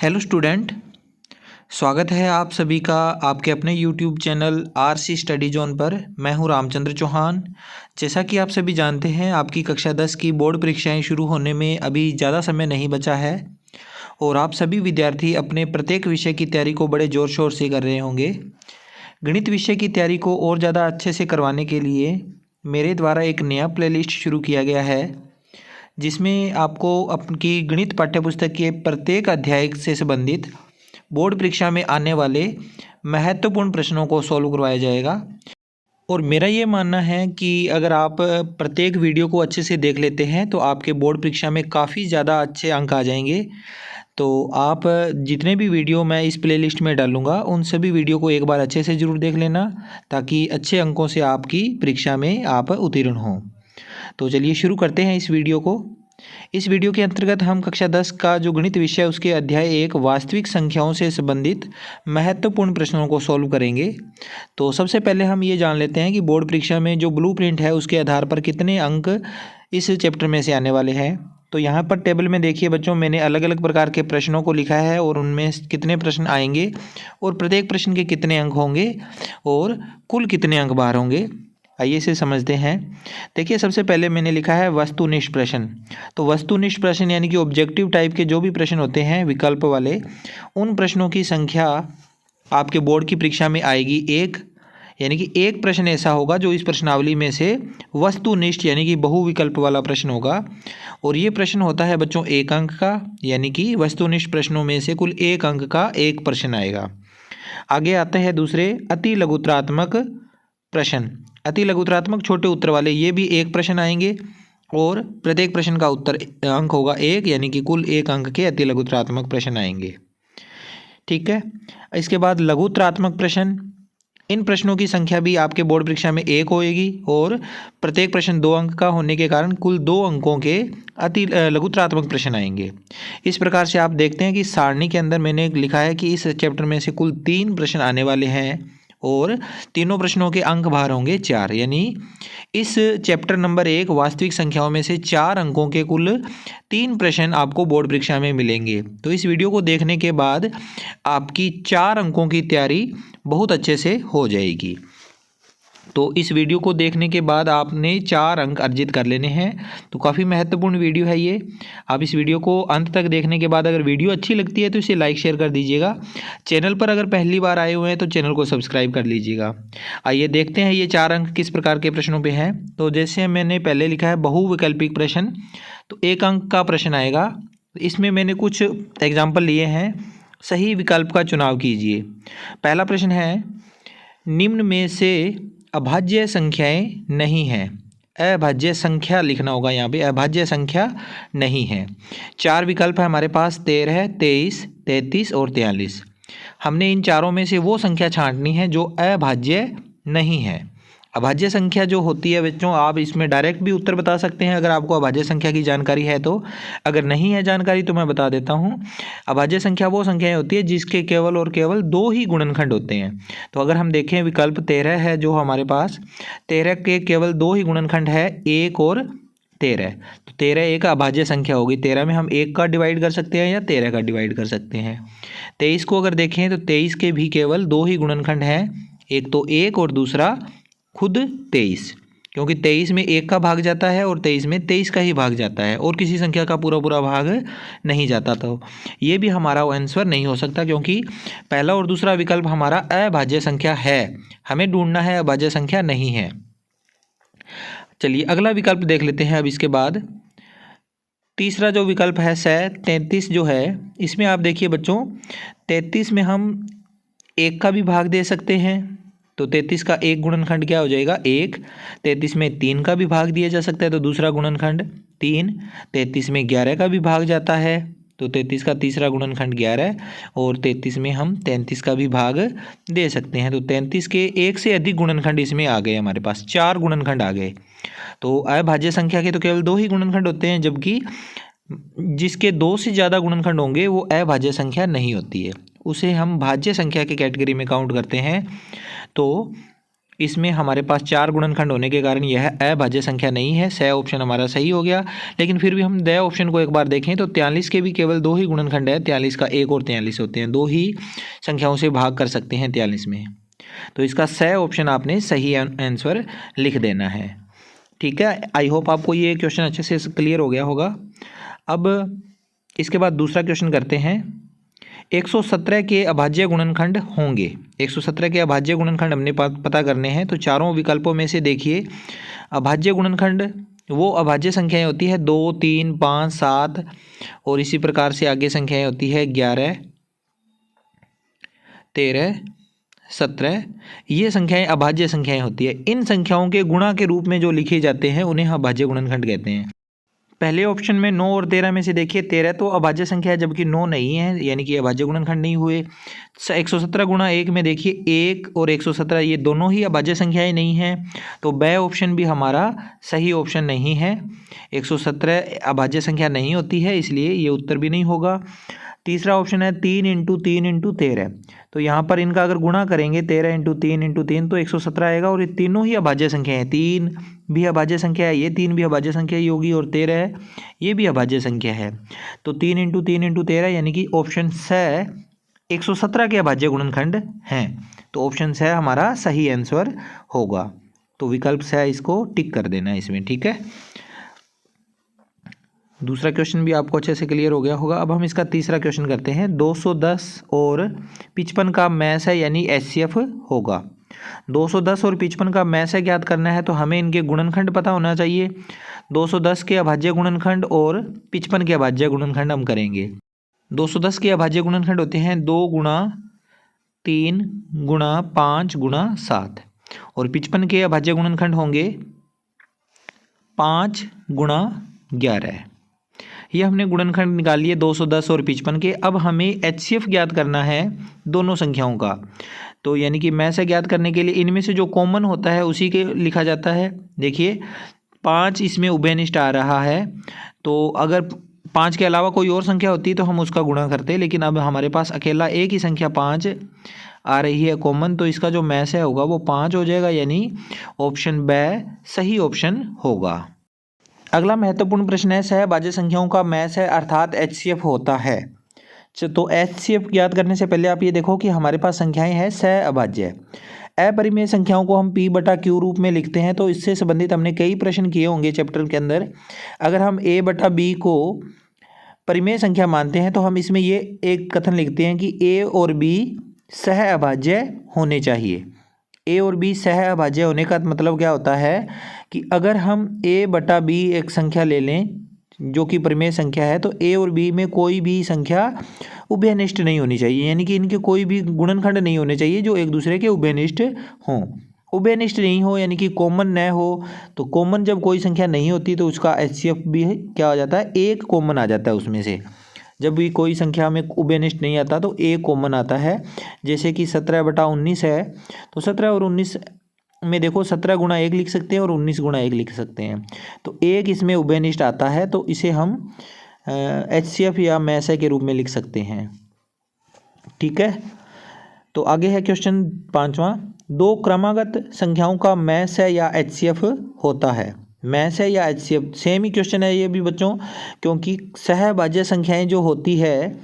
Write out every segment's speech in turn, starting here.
Hello student, स्वागत है आप सभी का आपके अपने YouTube channel RC study zone पर। मैं हूं रामचंद्र चौहान। जैसा कि आप सभी जानते हैं, आपकी कक्षा 10 की बोर्ड परीक्षाएं शुरू होने में अभी ज़्यादा समय नहीं बचा है और आप सभी विद्यार्थी अपने प्रत्येक विषय की तैयारी को बड़े ज़ोर शोर से कर रहे होंगे। गणित विषय की तैयारी को और ज़्यादा अच्छे से करवाने के लिए मेरे द्वारा एक नया प्लेलिस्ट शुरू किया गया है, जिसमें आपको आपकी गणित पाठ्यपुस्तक के प्रत्येक अध्याय से संबंधित बोर्ड परीक्षा में आने वाले महत्वपूर्ण प्रश्नों को सॉल्व करवाया जाएगा। और मेरा ये मानना है कि अगर आप प्रत्येक वीडियो को अच्छे से देख लेते हैं तो आपके बोर्ड परीक्षा में काफ़ी ज़्यादा अच्छे अंक आ जाएंगे। तो आप जितने भी वीडियो मैं इस प्लेलिस्ट में डालूँगा उन सभी वीडियो को एक बार अच्छे से ज़रूर देख लेना, ताकि अच्छे अंकों से आपकी परीक्षा में आप उत्तीर्ण हों। तो चलिए शुरू करते हैं इस वीडियो को। इस वीडियो के अंतर्गत हम कक्षा 10 का जो गणित विषय है उसके अध्याय 1 वास्तविक संख्याओं से संबंधित महत्वपूर्ण प्रश्नों को सॉल्व करेंगे। तो सबसे पहले हम ये जान लेते हैं कि बोर्ड परीक्षा में जो ब्लूप्रिंट है उसके आधार पर कितने अंक इस चैप्टर में से आने वाले हैं। तो यहाँ पर टेबल में देखिए बच्चों, मैंने अलग अलग प्रकार के प्रश्नों को लिखा है और उनमें कितने प्रश्न आएंगे और प्रत्येक प्रश्न के कितने अंक होंगे और कुल कितने अंक बाहर होंगे। आइए इसे समझते हैं। देखिए, सबसे पहले मैंने लिखा है वस्तुनिष्ठ प्रश्न। तो वस्तुनिष्ठ प्रश्न यानी कि ऑब्जेक्टिव टाइप के जो भी प्रश्न होते हैं विकल्प वाले, उन प्रश्नों की संख्या आपके बोर्ड की परीक्षा में आएगी 1। यानी कि एक प्रश्न ऐसा होगा जो इस प्रश्नावली में से वस्तुनिष्ठ यानी कि बहुविकल्प वाला प्रश्न होगा। और ये प्रश्न होता है बच्चों 1 अंक का, यानी कि वस्तुनिष्ठ प्रश्नों में से कुल 1 अंक का एक प्रश्न आएगा। आगे आते हैं दूसरे अति लघुतरात्मक प्रश्न। अति लघुतरात्मक छोटे उत्तर वाले, ये भी एक प्रश्न आएंगे और प्रत्येक प्रश्न का उत्तर अंक होगा 1, यानी कि कुल 1 अंक के अति लघुतरात्मक प्रश्न आएंगे। ठीक है। इसके बाद लघुतरात्मक प्रश्न, इन प्रश्नों की संख्या भी आपके बोर्ड परीक्षा में 1 होएगी और प्रत्येक प्रश्न 2 अंक का होने के कारण कुल 2 अंकों के अति लघुतरात्मक प्रश्न आएंगे। इस प्रकार से आप देखते हैं कि सारणी के अंदर मैंने लिखा है कि इस चैप्टर में से कुल 3 प्रश्न आने वाले हैं और तीनों प्रश्नों के अंक बाहर होंगे 4। यानी इस चैप्टर नंबर 1 वास्तविक संख्याओं में से 4 अंकों के कुल 3 प्रश्न आपको बोर्ड परीक्षा में मिलेंगे। तो इस वीडियो को देखने के बाद आपकी 4 अंकों की तैयारी बहुत अच्छे से हो जाएगी। तो इस वीडियो को देखने के बाद आपने 4 अंक अर्जित कर लेने हैं। तो काफ़ी महत्वपूर्ण वीडियो है ये। आप इस वीडियो को अंत तक देखने के बाद अगर वीडियो अच्छी लगती है तो इसे लाइक शेयर कर दीजिएगा। चैनल पर अगर पहली बार आए हुए हैं तो चैनल को सब्सक्राइब कर लीजिएगा। आइए देखते हैं ये 4 अंक किस प्रकार के प्रश्नों पर हैं। तो जैसे मैंने पहले लिखा है बहुविकल्पिक प्रश्न, तो 1 अंक का प्रश्न आएगा। इसमें मैंने कुछ एग्जाम्पल लिए हैं। सही विकल्प का चुनाव कीजिए। पहला प्रश्न है, निम्न में से अभाज्य संख्याएं नहीं हैं। अभाज्य संख्या लिखना होगा यहाँ पे, अभाज्य संख्या नहीं है। 4 विकल्प है हमारे पास, 13, 23, 33 और 43। हमने इन चारों में से वो संख्या छांटनी है जो अभाज्य नहीं है। अभाज्य संख्या जो होती है बच्चों, आप इसमें डायरेक्ट भी उत्तर बता सकते हैं अगर आपको अभाज्य संख्या की जानकारी है तो। अगर नहीं है जानकारी तो मैं बता देता हूँ। अभाज्य संख्या वो संख्याएं होती है जिसके केवल और केवल 2 ही गुणनखंड होते हैं। तो अगर हम देखें विकल्प 13 है जो हमारे पास, 13 के केवल 2 ही गुणनखंड है, 1 और 13। तो 13 एक अभाज्य संख्या होगी। 13 में हम 1 का डिवाइड कर सकते हैं या 13 का डिवाइड कर सकते हैं। 23 को अगर देखें तो 23 के भी केवल 2 ही गुणनखंड हैं, एक तो 1 और दूसरा खुद 23, क्योंकि 23 में 1 का भाग जाता है और 23 में 23 का ही भाग जाता है और किसी संख्या का पूरा पूरा भाग नहीं जाता। तो ये भी हमारा आंसर नहीं हो सकता, क्योंकि पहला और दूसरा विकल्प हमारा अभाज्य संख्या है। हमें ढूंढना है अभाज्य संख्या नहीं है। चलिए अगला विकल्प देख लेते हैं। अब इसके बाद तीसरा जो विकल्प है 33 जो है, इसमें आप देखिए बच्चों, 33 में हम 1 का भी भाग दे सकते हैं। तो 33 का एक गुणनखंड क्या हो जाएगा, 1। 33 में 3 का भी भाग दिया जा सकता है, तो दूसरा गुणनखंड 3। 33 में 11 का भी भाग जाता है, तो 33 का तीसरा गुणनखंड 11। और 33 में हम 33 का भी भाग दे सकते हैं। तो 33 के एक से अधिक गुणनखंड इसमें आ गए, हमारे पास 4 गुणनखंड आ गए। तो अभाज्य संख्या के तो केवल 2 ही गुणनखंड होते हैं, जबकि जिसके 2 से ज़्यादा गुणनखंड होंगे वो अभाज्य संख्या नहीं होती है, उसे हम भाज्य संख्या की कैटेगरी में काउंट करते हैं। तो इसमें हमारे पास 4 गुणनखंड होने के कारण यह अभाज्य संख्या नहीं है। स ऑप्शन हमारा सही हो गया। लेकिन फिर भी हम द ऑप्शन को एक बार देखें तो 43 के भी केवल 2 ही गुणनखंड है। 43 का 1 और 43 होते हैं, 2 ही संख्याओं से भाग कर सकते हैं 43 में। तो इसका स ऑप्शन आपने सही आंसर लिख देना है। ठीक है, आई होप आपको ये क्वेश्चन अच्छे से क्लियर हो गया होगा। अब इसके बाद दूसरा क्वेश्चन करते हैं। 117 के अभाज्य गुणनखंड होंगे। 117 के अभाज्य गुणनखंड हमने पता करने हैं। तो चारों विकल्पों में से देखिए, अभाज्य गुणनखंड वो अभाज्य संख्याएं होती है 2, 3, 5, 7 और इसी प्रकार से आगे संख्याएं होती है 11, 13, 17। ये संख्याएं अभाज्य संख्याएं होती है। इन संख्याओं के गुणा के रूप में जो लिखे जाते हैं उन्हें अभाज्य गुणनखंड कहते हैं। पहले ऑप्शन में 9 और 13 में से देखिए, 13 तो अभाज्य संख्या है जबकि 9 नहीं है, यानी कि अभाज्य गुणनखंड नहीं हुए। 117 गुणा 1 में देखिए 1 और 117 ये दोनों ही अभाज्य संख्याएं नहीं हैं। तो ब ऑप्शन भी हमारा सही ऑप्शन नहीं है। 117 अभाज्य संख्या नहीं होती है, इसलिए ये उत्तर भी नहीं होगा। तीसरा ऑप्शन है 3 × 3 × 13। तो यहाँ पर इनका अगर गुणा करेंगे 13 × 3 × 3 तो 117 आएगा। और ये तीनों ही अभाज्य संख्या है। 3 भी अभाज्य संख्या है, ये 3 भी अभाज्य संख्या ही होगी, और 13 है ये भी अभाज्य संख्या है। तो 3 × 3 × 13 यानी कि ऑप्शन स 117 के अभाज्य गुणनखंड हैं। तो ऑप्शन स हमारा सही आंसर होगा। तो विकल्प स इसको टिक कर देना है इसमें। ठीक है, दूसरा क्वेश्चन भी आपको अच्छे से क्लियर हो गया होगा। अब हम इसका तीसरा क्वेश्चन करते हैं। 210 और 55 का मैस है, यानी HCF होगा। 210 और 55 का मैस है ज्ञात करना है, तो हमें इनके गुणनखंड पता होना चाहिए। 210 के अभाज्य गुणनखंड और 55 के अभाज्य गुणनखंड हम करेंगे। 210 के अभाज्य गुणनखंड होते हैं 2 × 3 × 5 × 7 और 55 के अभाज्य गुणनखंड होंगे 5 × 11। ये हमने गुणनखंड निकाल लिए 210 और 55 के। अब हमें HCF ज्ञात करना है दोनों संख्याओं का। तो यानी कि मैं से ज्ञात करने के लिए इनमें से जो कॉमन होता है उसी के लिखा जाता है। देखिए 5 इसमें उभयनिष्ठ आ रहा है, तो अगर 5 के अलावा कोई और संख्या होती तो हम उसका गुणा करते, लेकिन अब हमारे पास अकेला एक ही संख्या 5 आ रही है कॉमन, तो इसका जो मैस है होगा वो 5 हो जाएगा, यानी ऑप्शन ब सही ऑप्शन होगा। अगला महत्वपूर्ण प्रश्न है, सहभाज्य संख्याओं का मैस है अर्थात HCF होता है। तो HCF ज्ञात करने से पहले आप ये देखो कि हमारे पास संख्याएं हैं सहअभाज्य। अपरिमेय संख्याओं को हम P/Q रूप में लिखते हैं। तो इससे संबंधित हमने कई प्रश्न किए होंगे चैप्टर के अंदर। अगर हम A/B को परिमेय संख्या मानते हैं तो हम इसमें ये एक कथन लिखते हैं कि A और B सहअभाज्य होने चाहिए। A और B सहअभाज्य होने का मतलब क्या होता है कि अगर हम A/B एक संख्या ले लें जो कि परिमेय संख्या है, तो A और B में कोई भी संख्या उभयनिष्ठ नहीं होनी चाहिए, यानी कि इनके कोई भी गुणनखंड नहीं होने चाहिए जो एक दूसरे के उभयनिष्ठ हों। उभयनिष्ठ नहीं हो यानी कि कॉमन न हो। तो कॉमन जब कोई संख्या नहीं होती तो उसका HCF भी क्या हो जाता है, एक कॉमन आ जाता है उसमें से। जब भी कोई संख्या में उभयनिष्ठ नहीं आता तो एक कॉमन आता है। जैसे कि 17/19 है, तो 17 और 19 में देखो 17 × 1 लिख सकते हैं और 19 × 1 लिख सकते हैं। तो एक इसमें उभयनिष्ठ आता है, तो इसे हम HCF या मैस के रूप में लिख सकते हैं। ठीक है, तो आगे है क्वेश्चन 5वां। 2 क्रमागत संख्याओं का मैस है या HCF होता है। मैस है या HCF सेम ही क्वेश्चन है ये भी बच्चों, क्योंकि सहभाज्य संख्याएं जो होती है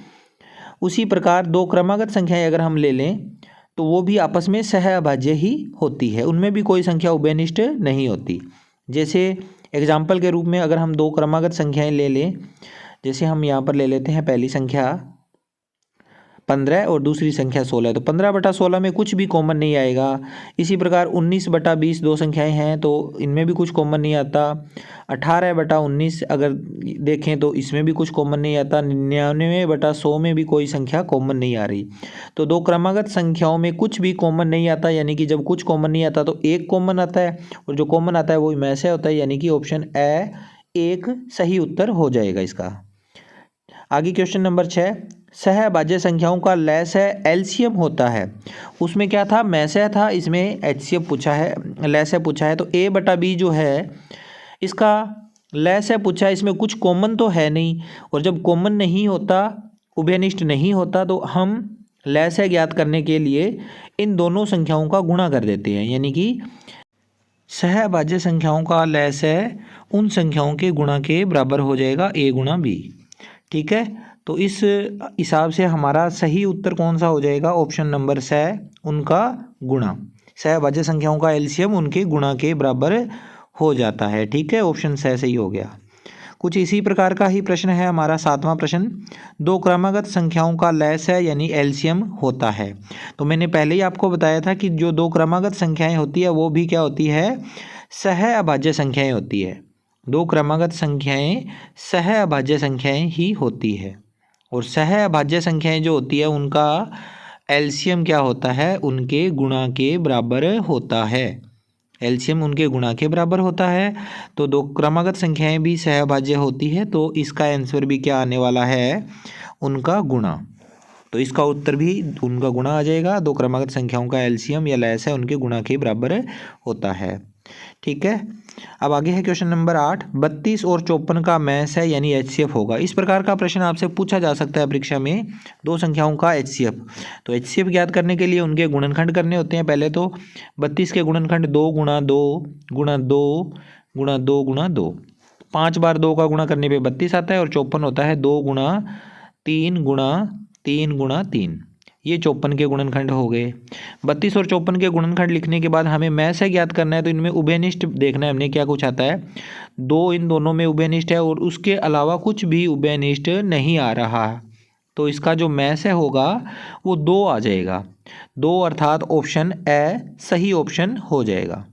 उसी प्रकार 2 क्रमागत संख्याएं अगर हम ले लें तो वो भी आपस में सहअभाज्य ही होती है, उनमें भी कोई संख्या उभयनिष्ठ नहीं होती। जैसे एग्जाम्पल के रूप में अगर हम 2 क्रमागत संख्याएं ले लें, जैसे हम यहाँ पर ले लेते हैं पहली संख्या 15 और दूसरी संख्या 16, तो 15/16 में कुछ भी कॉमन नहीं आएगा। इसी प्रकार 19/20 दो संख्याएं हैं तो इनमें भी कुछ कॉमन नहीं आता। 18/19 अगर देखें तो इसमें भी कुछ कॉमन नहीं आता। 99/100 में भी कोई संख्या कॉमन नहीं आ रही। तो 2 क्रमागत संख्याओं में कुछ भी कॉमन नहीं आता, यानी कि जब कुछ कॉमन नहीं आता तो एक कॉमन आता है, और जो कॉमन आता है वो मैस से होता है, यानी कि ऑप्शन ए एक सही उत्तर हो जाएगा इसका। आगे क्वेश्चन नंबर 6। सहभाज्य संख्याओं का लैस है LCM होता है। उसमें क्या था, मैस है था, इसमें HCF पूछा है, लैस है पूछा है। तो A/B जो है इसका लैस है पूछा है, इसमें कुछ कॉमन तो है नहीं, और जब कॉमन नहीं होता, उभयनिष्ठ नहीं होता, तो हम लसाय ज्ञात करने के लिए इन दोनों संख्याओं का गुणा कर देते हैं, यानी कि सहअभाज्य संख्याओं का लसाय उन संख्याओं के गुणा के बराबर हो जाएगा a गुणा b। ठीक है, तो इस हिसाब से हमारा सही उत्तर कौन सा हो जाएगा? ऑप्शन नंबर स, उनका गुणा। सहअभाज्य संख्याओं का एलसीएम उनके गुणा के बराबर हो जाता है। ठीक है, ऑप्शन स सही हो गया। कुछ इसी प्रकार का ही प्रश्न है हमारा 7वां प्रश्न। दो क्रमागत संख्याओं का लसाय यानी एलसीएम होता है। तो मैंने पहले ही आपको बताया था कि जो दो क्रमागत संख्याएं होती है वो भी क्या होती है? सहअभाज्य संख्याएं होती है। दो क्रमागत संख्याएं सहअभाज्य संख्याएं ही होती है, और सहअभाज्य संख्याएं जो होती है उनका एलसीएम क्या होता है? उनके गुणा के बराबर होता है। एलसीएम उनके गुणा के बराबर होता है। तो दो क्रमागत संख्याएं भी सहअभाज्य होती है, तो इसका आंसर भी क्या आने वाला है? उनका गुणा। तो इसका उत्तर भी उनका गुणा आ जाएगा। दो क्रमागत संख्याओं का एलसीएम या लसाय उनके गुणा के बराबर होता है। ठीक है, अब आगे है क्वेश्चन नंबर 8। 32 और 54 का मैस है यानी एचसीएफ होगा। इस प्रकार का प्रश्न आपसे पूछा जा सकता है परीक्षा में, दो संख्याओं का एचसीएफ। तो एचसीएफ ज्ञात करने के लिए उनके गुणनखंड करने होते हैं। पहले तो 32 के गुणनखंड 2 गुणा 2 गुणा 2 गुणा 2 गुणा 2, 5 बार 2 का गुणा करने पे 32 आता है, और 54 होता है 2 गुणा 3 गुणा 3 गुणा 3। ये 54 के गुणनखंड हो गए। 32 और 54 के गुणनखंड लिखने के बाद हमें मैस ज्ञात करना है, तो इनमें उभयनिष्ठ देखना है हमने क्या कुछ आता है। 2 इन दोनों में उभयनिष्ठ है और उसके अलावा कुछ भी उभयनिष्ठ नहीं आ रहा, तो इसका जो मैस होगा वो 2 आ जाएगा। 2 अर्थात ऑप्शन ए सही ऑप्शन हो जाएगा।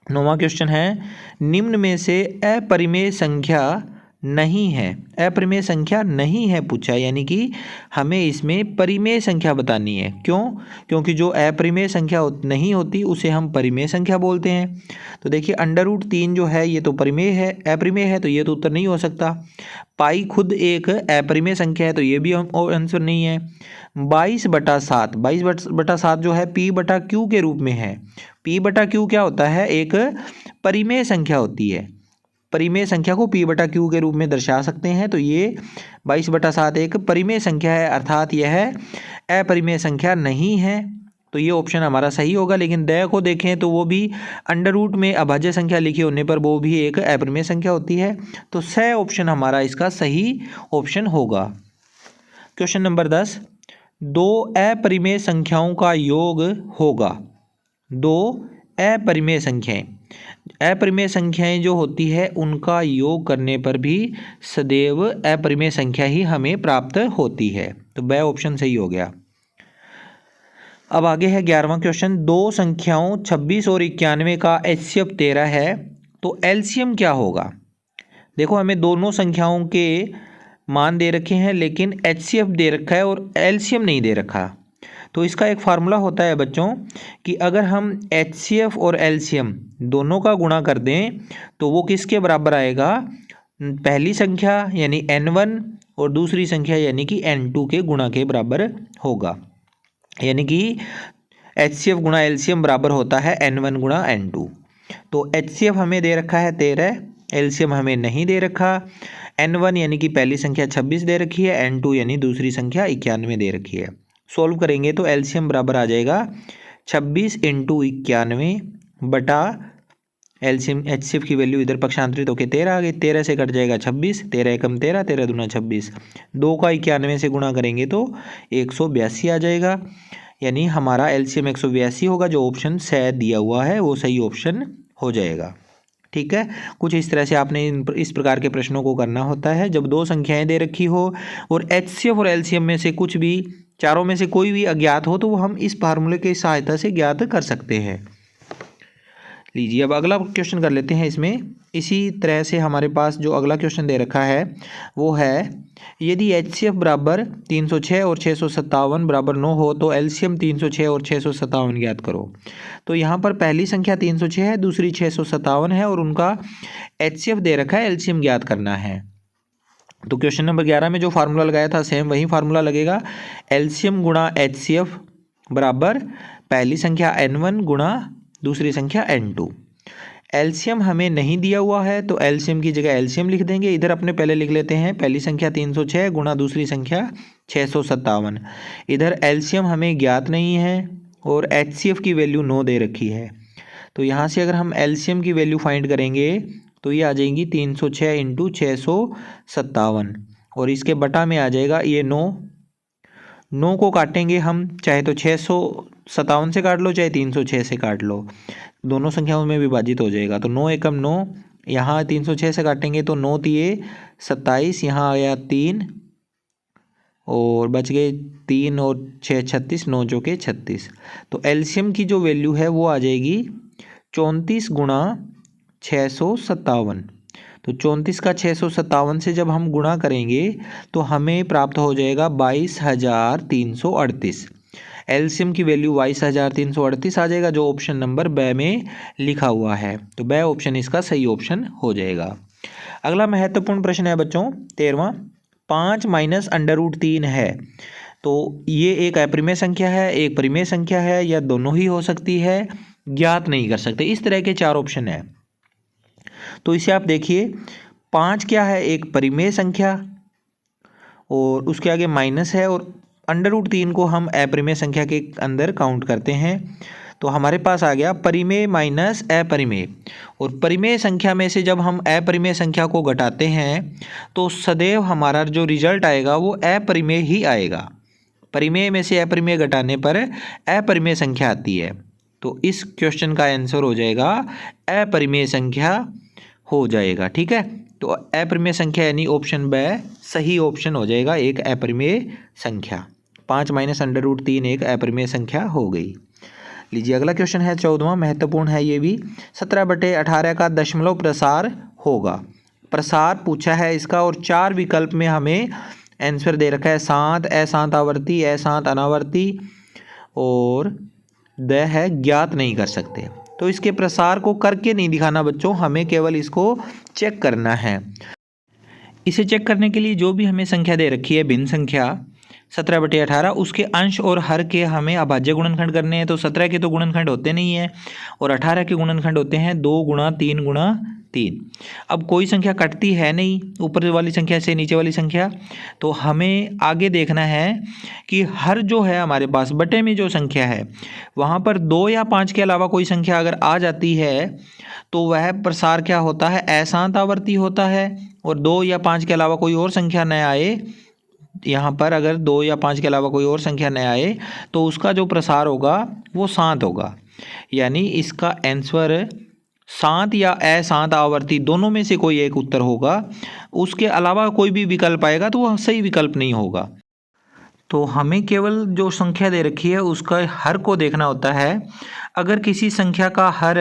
9वां क्वेश्चन है, निम्न में से अपरिमेय संख्या नहीं है। अपरिमेय संख्या नहीं है पूछा, यानी कि हमें इसमें परिमेय संख्या बतानी है। क्यों? क्योंकि जो अपरिमेय संख्या नहीं होती उसे हम परिमेय संख्या बोलते हैं। तो देखिए √3 जो है ये तो परिमेय है, अपरिमेय है, तो ये तो उत्तर नहीं हो सकता। पाई खुद एक अपरिमेय संख्या है, तो ये भी आंसर नहीं है। 22/7, 22/7 जो है p/q के रूप में है। p/q क्या होता है? एक परिमेय संख्या होती है। परिमेय संख्या को p/q के रूप में दर्शा सकते हैं। तो ये 22/7 एक परिमेय संख्या है, अर्थात यह अपरिमेय संख्या नहीं है। तो ये ऑप्शन हमारा सही होगा। लेकिन द को देखें तो वो भी अंडर रूट में अभाज्य संख्या लिखी होने पर वो भी एक अपरिमेय संख्या होती है। तो स ऑप्शन हमारा इसका सही ऑप्शन होगा। Question number 10। दो अपरिमेय संख्याओं का योग होगा। दो अपरिमेय संख्याएं, अपरिमेय संख्याएं जो होती है उनका योग करने पर भी सदैव अपरिमेय संख्या ही हमें प्राप्त होती है। तो ब ऑप्शन सही हो गया। अब आगे है 11वां क्वेश्चन। दो संख्याओं 26 और 91 का एचसीएफ 13 है, तो एलसीएम क्या होगा? देखो हमें दोनों संख्याओं के मान दे रखे हैं, लेकिन एचसीएफ दे रखा है और एलसीएम नहीं दे रखा। तो इसका एक फार्मूला होता है बच्चों कि अगर हम एचसीएफ और एलसीएम दोनों का गुणा कर दें तो वो किसके बराबर आएगा? पहली संख्या यानी n1 और दूसरी संख्या यानी कि n2 के गुणा के बराबर होगा। यानी कि एचसीएफ गुणा एलसीएम बराबर होता है n1 गुणा n2। तो एचसीएफ हमें दे रखा है 13, एलसीएम हमें नहीं दे रखा। n1 यानी कि पहली संख्या 26 दे रखी है, n2 यानी दूसरी संख्या 91 दे रखी है। सॉल्व करेंगे तो एलसीएम बराबर आ जाएगा 26 × 91 बटा एलसीएम एचसीएफ की वैल्यू इधर पक्षांतरित होकर 13 आ गई। 13 से कट जाएगा 26, 13 एकम 13, 13 दूना 26। 2 का 91 से गुणा करेंगे तो 182 आ जाएगा। यानी हमारा एलसीएम 182 होगा। जो ऑप्शन स दिया हुआ है वो सही ऑप्शन हो जाएगा। ठीक है, कुछ इस तरह से आपने इस प्रकार के प्रश्नों को करना होता है। जब दो संख्याएं दे रखी हो और एचसीएफ और एलसीएम में से कुछ भी, चारों में से कोई भी अज्ञात हो, तो वो हम इस फार्मूले की सहायता से ज्ञात कर सकते हैं। लीजिए अब अगला क्वेश्चन कर लेते हैं। इसमें इसी तरह से हमारे पास जो अगला क्वेश्चन दे रखा है वो है, यदि एचसीएफ बराबर 306 और 657 बराबर 9 हो तो एलसीएम 306 और 657 ज्ञात करो। तो यहाँ पर पहली संख्या 306 है, दूसरी 657 है और उनका एचसीएफ दे रखा है, एलसीएम ज्ञात करना है। तो क्वेश्चन नंबर 11 में जो फार्मूला लगाया था सेम वही फार्मूला लगेगा। एलसीएम गुणा एचसीएफ बराबर पहली संख्या n1 गुणा दूसरी संख्या n2। एलसीएम हमें नहीं दिया हुआ है तो एलसीएम की जगह एलसीएम लिख देंगे। इधर अपने पहले लिख लेते हैं, पहली संख्या 306 गुणा दूसरी संख्या 657। इधर एलसीएम हमें ज्ञात नहीं है और एचसीएफ की वैल्यू 9 दे रखी है। तो यहाँ से अगर हम एलसीएम की वैल्यू फाइंड करेंगे तो ये आ जाएगी 306 इंटू 657 और इसके बटा में आ जाएगा ये 9 को काटेंगे हम, चाहे तो 657 से काट लो चाहे 306 से काट लो, दोनों संख्याओं में विभाजित हो जाएगा। तो 9 एकम 9, यहाँ 306 से काटेंगे तो 9 तिये 27, यहाँ आया 3 और बच गए 3 और 6 36, 9 चौके 36। तो एलसीएम की जो वैल्यू है वो आ जाएगी 34 गुणा 657। तो 34 का 657 से जब हम गुणा करेंगे तो हमें प्राप्त हो जाएगा 22,338। एलसीएम की वैल्यू 22,338 आ जाएगा, जो ऑप्शन नंबर ब में लिखा हुआ है। तो ब ऑप्शन इसका सही ऑप्शन हो जाएगा। अगला महत्वपूर्ण प्रश्न है बच्चों 13वां, 5 माइनस √3 है। तो ये एक अपरिमेय संख्या है, एक परिमेय संख्या है, या दोनों ही हो सकती है, ज्ञात नहीं कर सकते। इस तरह के 4 ऑप्शन है। तो इसे आप देखिए, 5 क्या है, एक परिमेय संख्या और उसके आगे माइनस है, और √3 को हम अपरिमेय संख्या के अंदर काउंट करते हैं। तो हमारे पास आ गया परिमेय माइनस अपरिमेय। और परिमेय संख्या में से जब हम अपरिमेय संख्या को घटाते हैं तो सदैव हमारा जो रिजल्ट आएगा वो अपरिमेय ही आएगा। परिमेय में से अपरिमेय घटाने पर अपरिमेय संख्या आती है। तो इस क्वेश्चन का आंसर हो जाएगा अपरिमेय संख्या हो जाएगा। ठीक है, तो अपरिमेय संख्या यानी ऑप्शन ब सही ऑप्शन हो जाएगा, एक अपरिमेय संख्या। 5 माइनस √3 एक अपरिमेय संख्या हो गई। लीजिए अगला क्वेश्चन है 14वां, महत्वपूर्ण है ये भी। 17/18 का दशमलव प्रसार होगा। प्रसार पूछा है इसका, और 4 विकल्प में हमें आंसर दे रखा है 7, अशांत आवर्ती, अशांत अनावर्ती और द है ज्ञात नहीं कर सकते। तो इसके प्रसार को करके नहीं दिखाना बच्चों, हमें केवल इसको चेक करना है। इसे चेक करने के लिए जो भी हमें संख्या दे रखी है भिन्न संख्या 17/18, उसके अंश और हर के हमें अभाज्य गुणनखंड करने हैं। तो 17 के तो गुणनखंड होते नहीं हैं और 18 के गुणनखंड होते हैं 2 गुणा 3 गुणा 3। अब कोई संख्या कटती है नहीं ऊपर वाली संख्या से नीचे वाली संख्या, तो हमें आगे देखना है कि हर जो है हमारे पास बटे में जो संख्या है वहाँ पर 2 या 5 के अलावा कोई संख्या अगर आ जाती है तो वह प्रसार क्या होता है, अशांत आवर्ती होता है। और 2 या 5 के अलावा कोई और संख्या न आए, यहाँ पर अगर 2 या 5 के अलावा कोई और संख्या न आए तो उसका जो प्रसार होगा वो शांत होगा। यानी इसका आंसर शांत या अशांत आवर्ती दोनों में से कोई एक उत्तर होगा। उसके अलावा कोई भी विकल्प आएगा तो वह सही विकल्प नहीं होगा। तो हमें केवल जो संख्या दे रखी है उसका हर को देखना होता है। अगर किसी संख्या का हर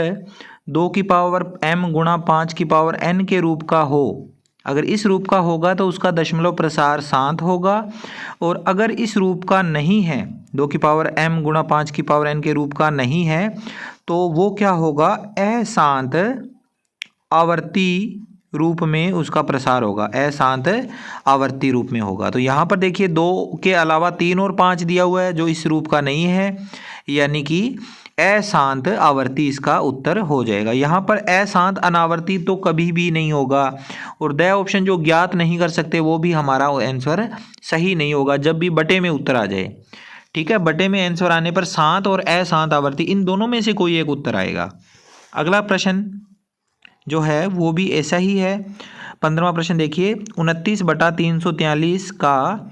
2 की पावर m गुणा 5 की पावर n के रूप का हो, अगर इस रूप का होगा तो उसका दशमलव प्रसार शांत होगा। और अगर इस रूप का नहीं है, 2 की पावर m गुणा 5 की पावर n के रूप का नहीं है, तो वो क्या होगा, अशांत आवर्ती रूप में उसका प्रसार होगा, अशांत आवर्ती रूप में होगा। तो यहाँ पर देखिए 2 के अलावा 3 और 5 दिया हुआ है जो इस रूप का नहीं है, यानी कि अशांत आवर्ती इसका उत्तर हो जाएगा। यहाँ पर अशांत अनावर्ती तो कभी भी नहीं होगा, और द ऑप्शन जो ज्ञात नहीं कर सकते वो भी हमारा आंसर सही नहीं होगा जब भी बटे में उत्तर आ जाए। ठीक है, बटे में आंसर आने पर शांत और अशांत आवर्ती इन दोनों में से कोई एक उत्तर आएगा। अगला प्रश्न जो है वो भी ऐसा ही है। 15वां प्रश्न देखिए, 29/343 का